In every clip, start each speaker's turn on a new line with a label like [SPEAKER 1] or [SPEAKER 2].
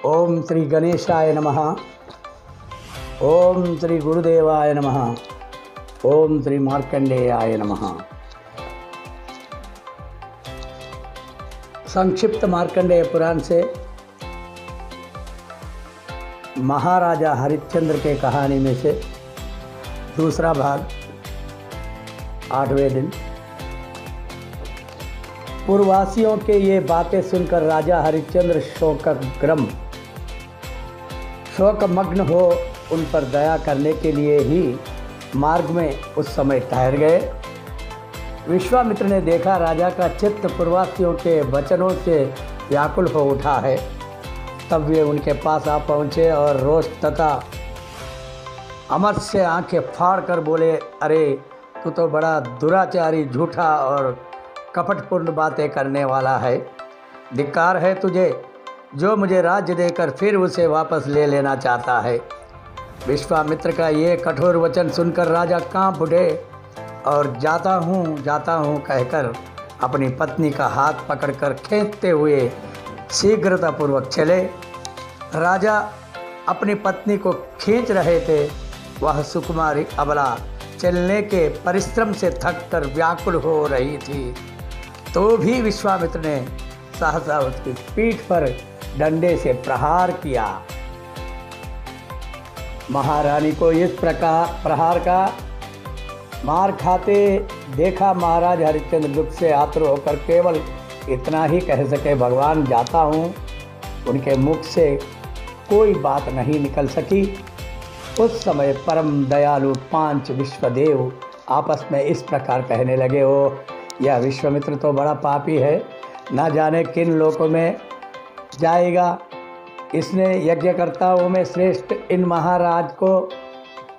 [SPEAKER 1] ओम श्री गणेशाय नमः। ओम श्री गुरुदेवाय नमः। ओम श्री मार्कंडेयाय नमः। संक्षिप्त मार्कंडेय पुराण से महाराजा हरिश्चंद्र के कहानी में से दूसरा भाग, 8वें दिन। पूर्ववासियों के ये बातें सुनकर राजा हरिश्चंद्र शोकमग्न हो उन पर दया करने के लिए ही मार्ग में उस समय ठहर गए। विश्वामित्र ने देखा राजा का चित्त पूर्ववासियों के वचनों से व्याकुल हो उठा है। तब वे उनके पास आ पहुँचे और रोष तथा अमर से आंखें फाड़ कर बोले, अरे तू तो बड़ा दुराचारी, झूठा और कपटपूर्ण बातें करने वाला है। धिक्कार है तुझे, जो मुझे राज्य देकर फिर उसे वापस ले लेना चाहता है। विश्वामित्र का ये कठोर वचन सुनकर राजा कांप उठे और जाता हूँ कहकर अपनी पत्नी का हाथ पकड़कर खींचते हुए शीघ्रतापूर्वक चले। राजा अपनी पत्नी को खींच रहे थे। वह सुकुमारी अबला चलने के परिश्रम से थककर व्याकुल हो रही थी, तो भी विश्वामित्र ने सहसा उसकी पीठ पर डंडे से प्रहार किया। महारानी को इस प्रहार का मार खाते देखा महाराज हरिश्चंद्र दुख से आतुर होकर केवल इतना ही कह सके, भगवान जाता हूँ। उनके मुख से कोई बात नहीं निकल सकी। उस समय परम दयालु 5 विश्वदेव आपस में इस प्रकार कहने लगे, ओ यह विश्वामित्र तो बड़ा पापी है, न जाने किन लोकों में जाएगा। इसने यज्ञकर्ताओं में श्रेष्ठ इन महाराज को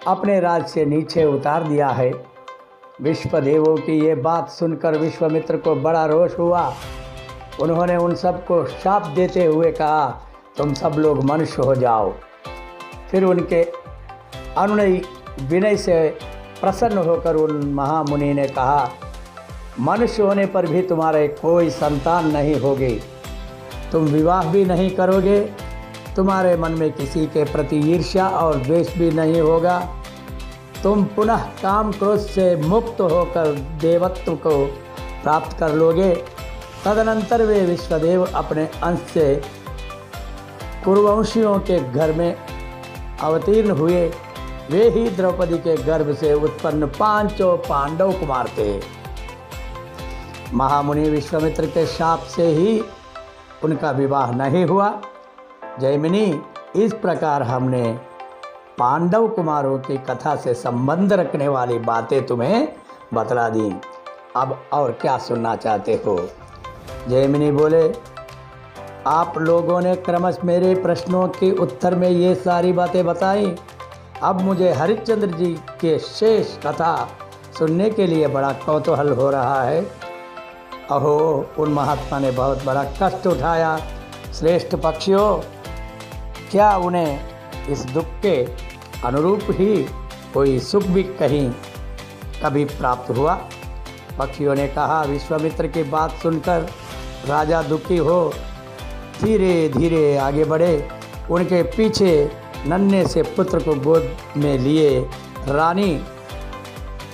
[SPEAKER 1] अपने राज से नीचे उतार दिया है। विश्वदेवों की ये बात सुनकर विश्वामित्र को बड़ा रोष हुआ। उन्होंने उन सबको शाप देते हुए कहा, तुम सब लोग मनुष्य हो जाओ। फिर उनके अनुनयी विनय से प्रसन्न होकर उन महामुनि ने कहा, मनुष्य होने पर भी तुम्हारे कोई संतान नहीं होगी, तुम विवाह भी नहीं करोगे, तुम्हारे मन में किसी के प्रति ईर्ष्या और द्वेष भी नहीं होगा, तुम पुनः काम क्रोध से मुक्त होकर देवत्व को प्राप्त कर लोगे। तदनंतर वे विश्वदेव अपने अंश से कुरुवंशियों के घर में अवतीर्ण हुए। वे ही द्रौपदी के गर्भ से उत्पन्न 5 पांडव कुमार थे। महामुनि विश्वामित्र के शाप से ही उनका विवाह नहीं हुआ। जैमिनी, इस प्रकार हमने पांडव कुमारों की कथा से संबंध रखने वाली बातें तुम्हें बतला दी। अब और क्या सुनना चाहते हो? जैमिनी बोले, आप लोगों ने क्रमश मेरे प्रश्नों के उत्तर में ये सारी बातें बताई। अब मुझे हरिश्चंद्र जी के शेष कथा सुनने के लिए बड़ा कौतूहल हो रहा है। अहो, उन महात्मा ने बहुत बड़ा कष्ट उठाया। श्रेष्ठ पक्षियों, क्या उन्हें इस दुख के अनुरूप ही कोई सुख भी कभी प्राप्त हुआ? पक्षियों ने कहा, विश्वामित्र की बात सुनकर राजा दुखी हो धीरे धीरे आगे बढ़े। उनके पीछे नन्हे से पुत्र को गोद में लिए रानी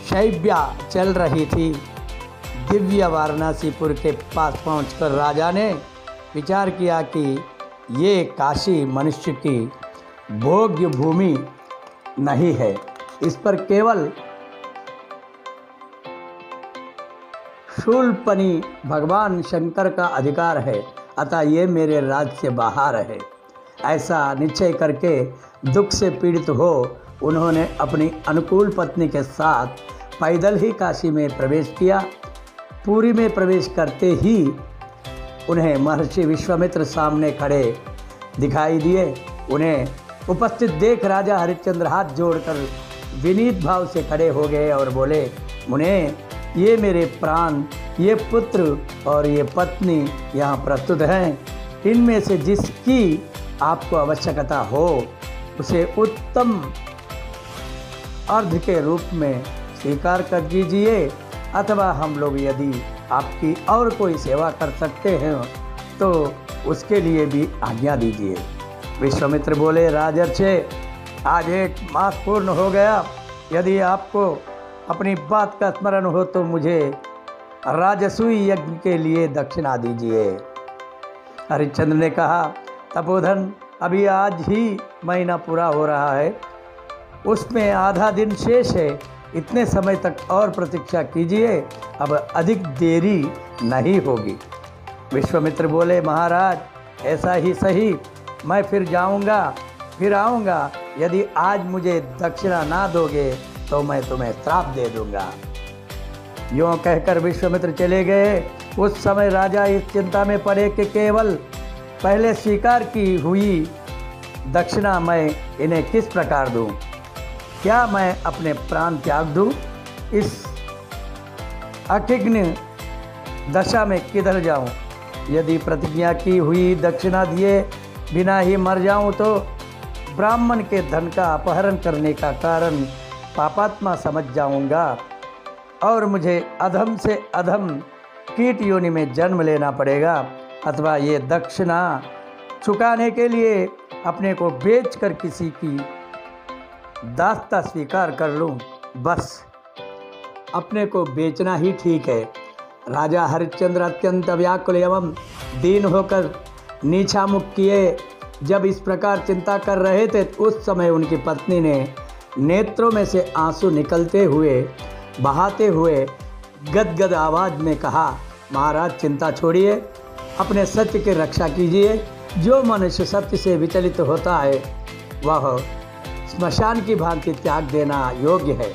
[SPEAKER 1] शैब्या चल रही थी। दिव्य वाराणसीपुर के पास पहुंचकर राजा ने विचार किया कि ये काशी मनुष्य की भोग्य भूमि नहीं है, इस पर केवल शूलपनि भगवान शंकर का अधिकार है, अतः ये मेरे राज्य से बाहर है। ऐसा निश्चय करके दुख से पीड़ित हो उन्होंने अपनी अनुकूल पत्नी के साथ पैदल ही काशी में प्रवेश किया। पुरी में प्रवेश करते ही उन्हें महर्षि विश्वामित्र सामने खड़े दिखाई दिए। उन्हें उपस्थित देख राजा हरिश्चंद्र हाथ जोड़कर विनीत भाव से खड़े हो गए और बोले, मुने, ये मेरे प्राण, ये पुत्र और ये पत्नी यहाँ प्रस्तुत हैं। इनमें से जिसकी आपको आवश्यकता हो उसे उत्तम अर्घ के रूप में स्वीकार कर दीजिए। अथवा हम लोग यदि आपकी और कोई सेवा कर सकते हैं तो उसके लिए भी आज्ञा दीजिए। विश्वामित्र बोले, राजर्षे, आज 1 मास पूर्ण हो गया। यदि आपको अपनी बात का स्मरण हो तो मुझे राजसूय यज्ञ के लिए दक्षिणा दीजिए। हरिश्चंद्र ने कहा, तपोधन, अभी आज ही महीना पूरा हो रहा है, उसमें आधा दिन शेष है। इतने समय तक और प्रतीक्षा कीजिए, अब अधिक देरी नहीं होगी। विश्वामित्र बोले, महाराज, ऐसा ही सही, मैं फिर जाऊंगा, फिर आऊँगा। यदि आज मुझे दक्षिणा ना दोगे तो मैं तुम्हें श्राप दे दूंगा। यूँ कहकर विश्वामित्र चले गए। उस समय राजा इस चिंता में पड़े कि केवल पहले स्वीकार की हुई दक्षिणा मैं इन्हें किस प्रकार दूं? क्या मैं अपने प्राण त्याग दूं? इस अकिग्न दशा में किधर जाऊं? यदि प्रतिज्ञा की हुई दक्षिणा दिए बिना ही मर जाऊं तो ब्राह्मण के धन का अपहरण करने का कारण पापात्मा समझ जाऊंगा और मुझे अधम से अधम कीट योनि में जन्म लेना पड़ेगा, अथवा ये दक्षिणा चुकाने के लिए अपने को बेचकर किसी की दास्ता स्वीकार कर लूं। बस अपने को बेचना ही ठीक है। राजा हरिश्चंद्र अत्यंत व्याकुल एवं दीन होकर नीचा मुख किए जब इस प्रकार चिंता कर रहे थे, उस समय उनकी पत्नी ने नेत्रों में से आंसू निकलते हुए बहाते हुए गदगद आवाज़ में कहा, महाराज, चिंता छोड़िए, अपने सत्य की रक्षा कीजिए। जो मनुष्य सत्य से विचलित होता है वह स्मशान की भांति त्याग देना योग्य है।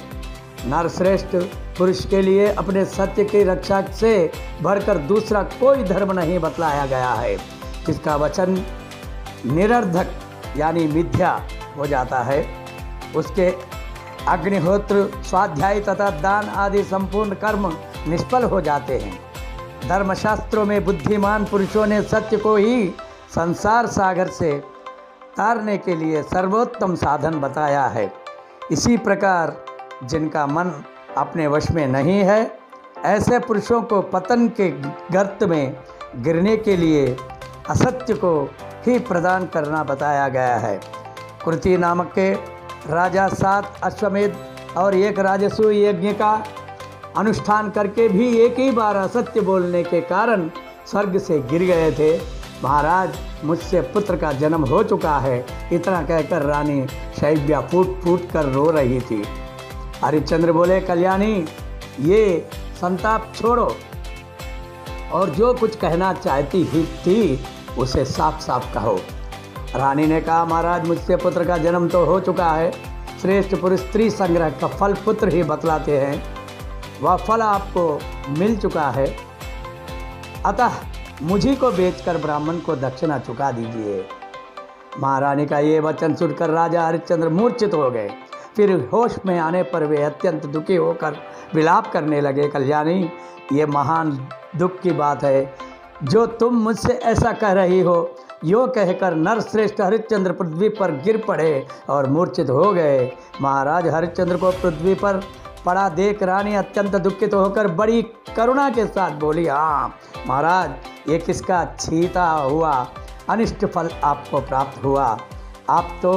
[SPEAKER 1] नरश्रेष्ठ पुरुष के लिए अपने सत्य की रक्षा से बढ़कर दूसरा कोई धर्म नहीं बतलाया गया है, जिसका वचन निरर्थक यानी मिथ्या हो जाता है। उसके अग्निहोत्र, स्वाध्याय तथा दान आदि संपूर्ण कर्म निष्फल हो जाते हैं। धर्मशास्त्रों में बुद्धिमान पुरुषों ने सत्य को ही संसार सागर से तारने के लिए सर्वोत्तम साधन बताया है। इसी प्रकार जिनका मन अपने वश में नहीं है, ऐसे पुरुषों को पतन के गर्त में गिरने के लिए असत्य को ही प्रदान करना बताया गया है। कृति नामक के राजा 7 अश्वमेध और 1 राजसूय यज्ञ का अनुष्ठान करके भी एक ही बार असत्य बोलने के कारण स्वर्ग से गिर गए थे। महाराज, मुझसे पुत्र का जन्म हो चुका है। इतना कहकर रानी शैव्या फूट फूट कर रो रही थी। हरिश्चंद्र बोले, कल्याणी, ये संताप छोड़ो और जो कुछ कहना चाहती ही थी उसे साफ साफ कहो। रानी ने कहा, महाराज, मुझसे पुत्र का जन्म तो हो चुका है। श्रेष्ठ पुरुष स्त्री संग्रह का फल पुत्र ही बतलाते हैं। वह फल आपको मिल चुका है, अतः मुझी को बेचकर ब्राह्मण को दक्षिणा चुका दीजिए। महारानी का ये वचन सुनकर राजा हरिश्चंद्र मूर्छित हो गए। फिर होश में आने पर वे अत्यंत दुखी होकर विलाप करने लगे। कल्याणी, ये महान दुख की बात है जो तुम मुझसे ऐसा कह रही हो। यो कहकर नरश्रेष्ठ हरिश्चंद्र पृथ्वी पर गिर पड़े और मूर्छित हो गए। महाराज हरिश्चंद्र को पृथ्वी पर पड़ा देख रानी अत्यंत दुखित होकर बड़ी करुणा के साथ बोली, हाँ महाराज, ये किसका छीता हुआ अनिष्ट फल आपको प्राप्त हुआ। आप तो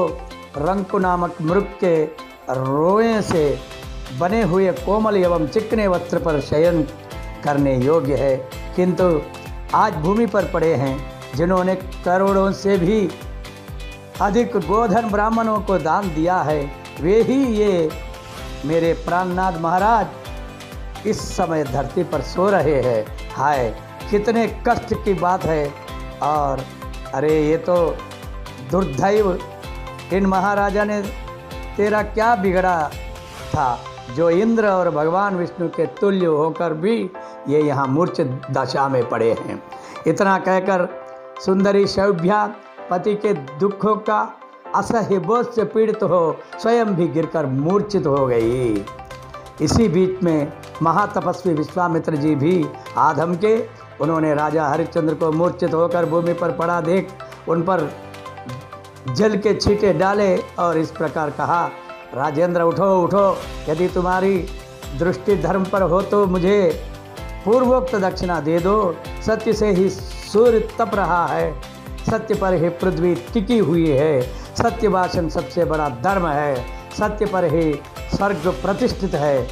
[SPEAKER 1] रंकु नामक मृग के रोए से बने हुए कोमल एवं चिकने वस्त्र पर शयन करने योग्य है, किंतु आज भूमि पर पड़े हैं। जिन्होंने करोड़ों से भी अधिक गोधन ब्राह्मणों को दान दिया है, वे ही ये मेरे प्राणनाथ महाराज इस समय धरती पर सो रहे हैं। हाय, कितने कष्ट की बात है। और अरे, ये तो दुर्दैव, इन महाराजा ने तेरा क्या बिगड़ा था जो इंद्र और भगवान विष्णु के तुल्य होकर भी ये यहाँ मूर्छित दशा में पड़े हैं। इतना कहकर सुंदरी शैव्या पति के दुखों का असह्य बोझ से पीड़ित हो स्वयं भी गिरकर मूर्छित हो गई। इसी बीच में महातपस्वी विश्वामित्र जी भी आधम के। उन्होंने राजा हरिश्चंद्र को मूर्छित होकर भूमि पर पड़ा देख उन पर जल के छींटे डाले और इस प्रकार कहा, राजेंद्र, उठो उठो, यदि तुम्हारी दृष्टि धर्म पर हो तो मुझे पूर्वोक्त दक्षिणा दे दो। सत्य से ही सूर्य तप रहा है, सत्य पर ही पृथ्वी टिकी हुई है, सत्य भाषण सबसे बड़ा धर्म है, सत्य पर ही स्वर्ग प्रतिष्ठित है।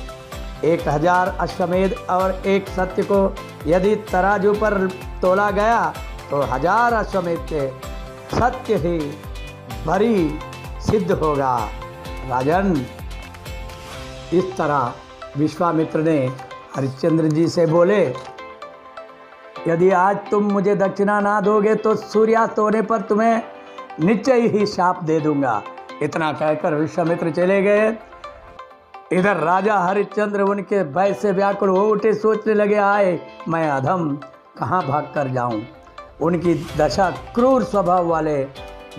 [SPEAKER 1] 1000 अश्वमेध और एक सत्य को यदि तराजू पर तोला गया तो 1000 अश्वमेध के सत्य ही भरी सिद्ध होगा। राजन, इस तरह विश्वामित्र ने हरिश्चंद्र जी से बोले, यदि आज तुम मुझे दक्षिणा ना दोगे तो सूर्यास्त होने पर तुम्हें निश्चय ही शाप दे दूंगा। इतना कहकर विश्वामित्र चले गए। इधर राजा हरिश्चंद्र उनके भय से व्याकुल हो उठे, सोचने लगे, आए मैं अधम कहाँ भाग कर जाऊँ। उनकी दशा क्रूर स्वभाव वाले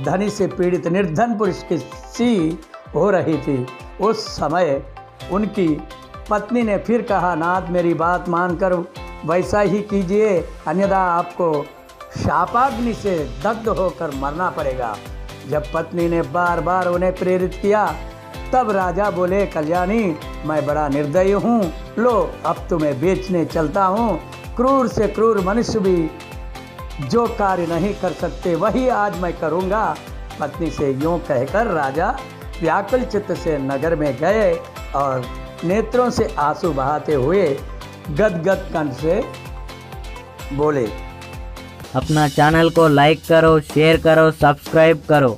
[SPEAKER 1] धनी से पीड़ित निर्धन पुरुष की सी हो रही थी। उस समय उनकी पत्नी ने फिर कहा, नाथ मेरी बात मानकर वैसा ही कीजिए, अन्यथा आपको शापाग्नि से दग्ध होकर मरना पड़ेगा। जब पत्नी ने बार बार उन्हें प्रेरित किया तब राजा बोले, कल्याणी मैं बड़ा निर्दयी हूँ, लो अब तुम्हें बेचने चलता हूँ। क्रूर से क्रूर मनुष्य भी जो कार्य नहीं कर सकते वही आज मैं करूँगा। पत्नी से यूँ कहकर राजा व्याकुल चित्त से नगर में गए और नेत्रों से आंसू बहाते हुए गदगद कंठ से बोले,
[SPEAKER 2] अपना चैनल को लाइक करो, शेयर करो, सब्सक्राइब करो।